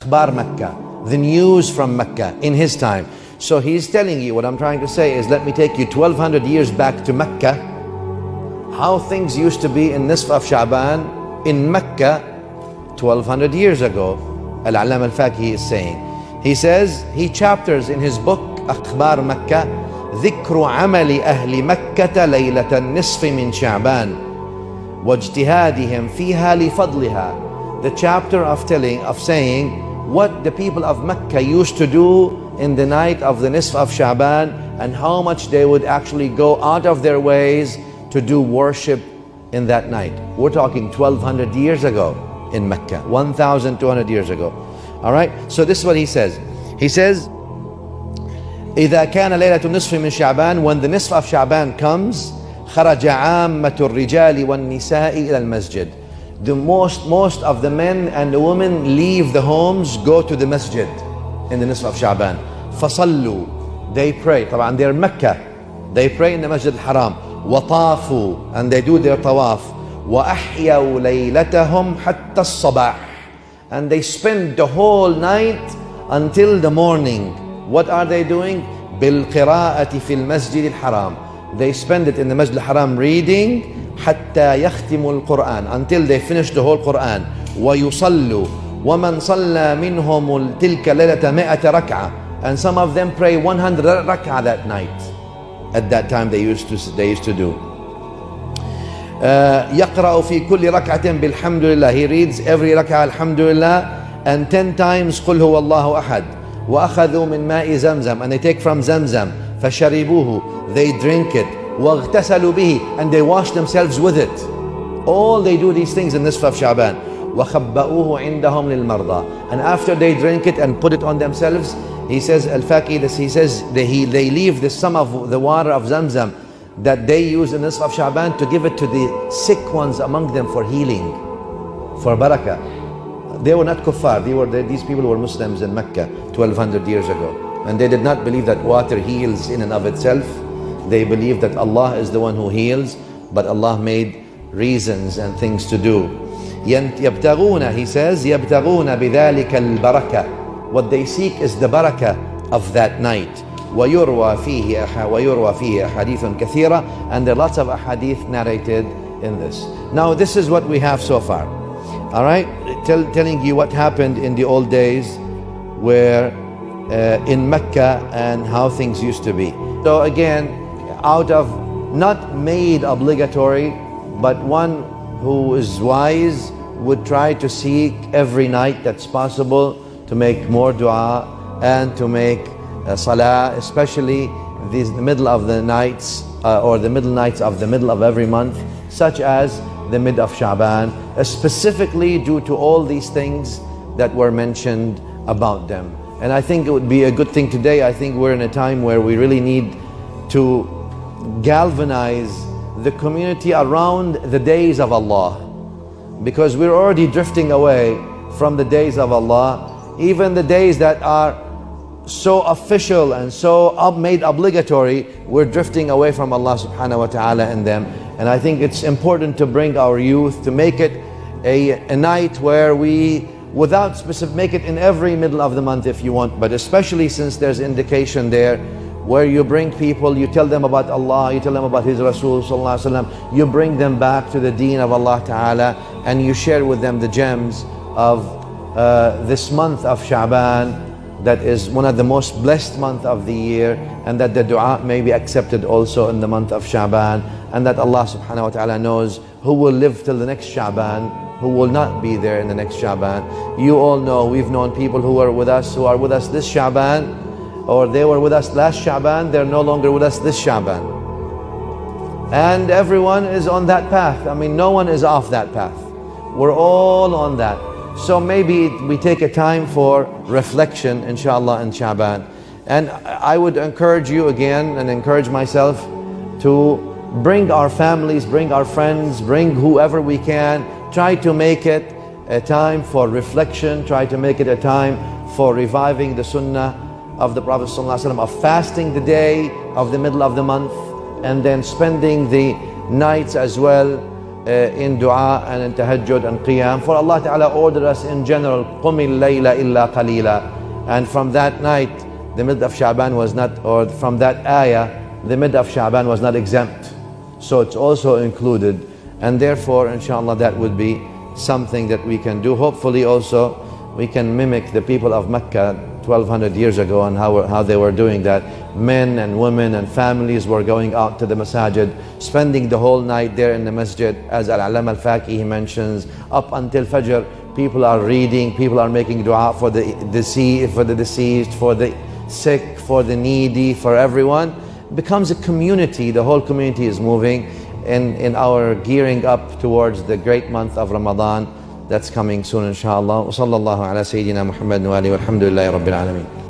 Akhbar Makkah, the news from Makkah in his time. So he's telling you, what I'm trying to say is, let me take you 1200 years back to Makkah, how things used to be in Nisf of Shabaan in Makkah 1200 years ago. Al-Alam al-Faqih is saying. He says, he chapters in his book Akhbar Makkah, ذكر عمل أهل مكة ليلة النصف من شعبان واجتهادهم فيها لفضلها. The chapter of saying what the people of Mecca used to do in the night of the Nisf of Shabaan, and how much they would actually go out of their ways to do worship in that night. We're talking 1200 years ago in Mecca, 1200 years ago. All right, so this is what he says. He says, إذا كان ليلة النصف من شعبان, when the Nisf of Shabaan comes, خرج عامة الرجال والنساء إلى المسجد. The most of the men and the women leave the homes, go to the masjid in the Nisf of Shabaan. فصلوا, they pray. طبعا they're Mecca, they pray in the Masjid al-Haram. وطافوا, and they do their tawaf. وأحيوا ليلتهم حتى الصباح, and they spend the whole night until the morning. What are they doing? بالقراءة في المسجد الحرام. They spend it in the Masjid al-Haram reading حتى يختموا القرآن, until they finish the whole Quran. ويصلوا ومن صلى منهم تلك ليلة 100 ركعة, and some of them pray 100 rak'ah that night. At that time they used to do. يقرأ في كل ركعة بالحمد لله, he reads every rak'ah alhamdulillah, and 10 times قل هو الله أحد. وأخذوا من ماء زمزم, and they take from Zamzam. فشربوه, they drink it. واغتسلوا به, and they wash themselves with it. All they do these things in Nisf of Shabaan. وخبأوه عندهم للمرضى, and after they drink it and put it on themselves, he says Al-Faqih, he says they leave some of the water of Zamzam that they use in Nisf of Shabaan to give it to the sick ones among them for healing, for barakah. They were not kuffar, these people were Muslims in Mecca 1200 years ago, and they did not believe that water heals in and of itself. They believed that Allah is the one who heals, but Allah made reasons and things to do. يبتغون, he says, يبتغون بذلك البركة. What they seek is the barakah of that night. ويروى فيه أحاديث كثيرة, and there are lots of ahadith narrated in this. Now this is what we have so far. All right, telling you what happened in the old days where in Mecca and how things used to be. So again, out of not made obligatory, but one who is wise would try to seek every night that's possible to make more dua and to make salah, especially the middle of the nights or the middle nights of the middle of every month, such as the mid of Shabaan, specifically due to all these things that were mentioned about them. And I think it would be a good thing today. I think we're in a time where we really need to galvanize the community around the days of Allah, because we're already drifting away from the days of Allah. Even the days that are so official and so made obligatory, we're drifting away from Allah subhanahu wa ta'ala in them. And I think it's important to bring our youth, to make it a night where we, without specific, make it in every middle of the month if you want, but especially since there's indication there where you bring people, you tell them about Allah, you tell them about His Rasul sallallahu alaihi wasallam, you bring them back to the deen of Allah ta'ala, and you share with them the gems of this month of Shabaan, that is one of the most blessed month of the year, and that the dua may be accepted also in the month of Shabaan, and that Allah subhanahu wa ta'ala knows who will live till the next Shabaan, who will not be there in the next Shabaan. You all know, we've known people who are with us this Shabaan, or they were with us last Shabaan, they're no longer with us this Shabaan. And everyone is on that path. I mean, no one is off that path. We're all on that. So maybe we take a time for reflection, inshallah, in Shabaan. And I would encourage you again, and encourage myself, to bring our families, bring our friends, bring whoever we can. Try to make it a time for reflection. Try to make it a time for reviving the sunnah of the Prophet ﷺ, of fasting the day of the middle of the month, and then spending the nights as well in dua and in tahajjud and qiyam. For Allah Ta'ala ordered us in general, قُمِ اللَّيْلَ إِلَّا قَلِيلًا. And from that night, the middle of Sha'ban was not, or from that ayah, the middle of Sha'ban was not exempt. So it's also included. And therefore, inshallah, that would be something that we can do. Hopefully also, we can mimic the people of Makkah 1200 years ago and how they were doing that. Men and women and families were going out to the masajid, spending the whole night there in the masjid. As Al-Alam Al-Faqih mentions, up until Fajr, people are reading, people are making dua for the deceased, for the sick, for the needy, for everyone. It becomes a community. The whole community is moving in our gearing up towards the great month of Ramadan that's coming soon, inshallah. Wa sallallahu ala Sayyidina Muhammad wa alihi walhamdulillahi rabbil alameen.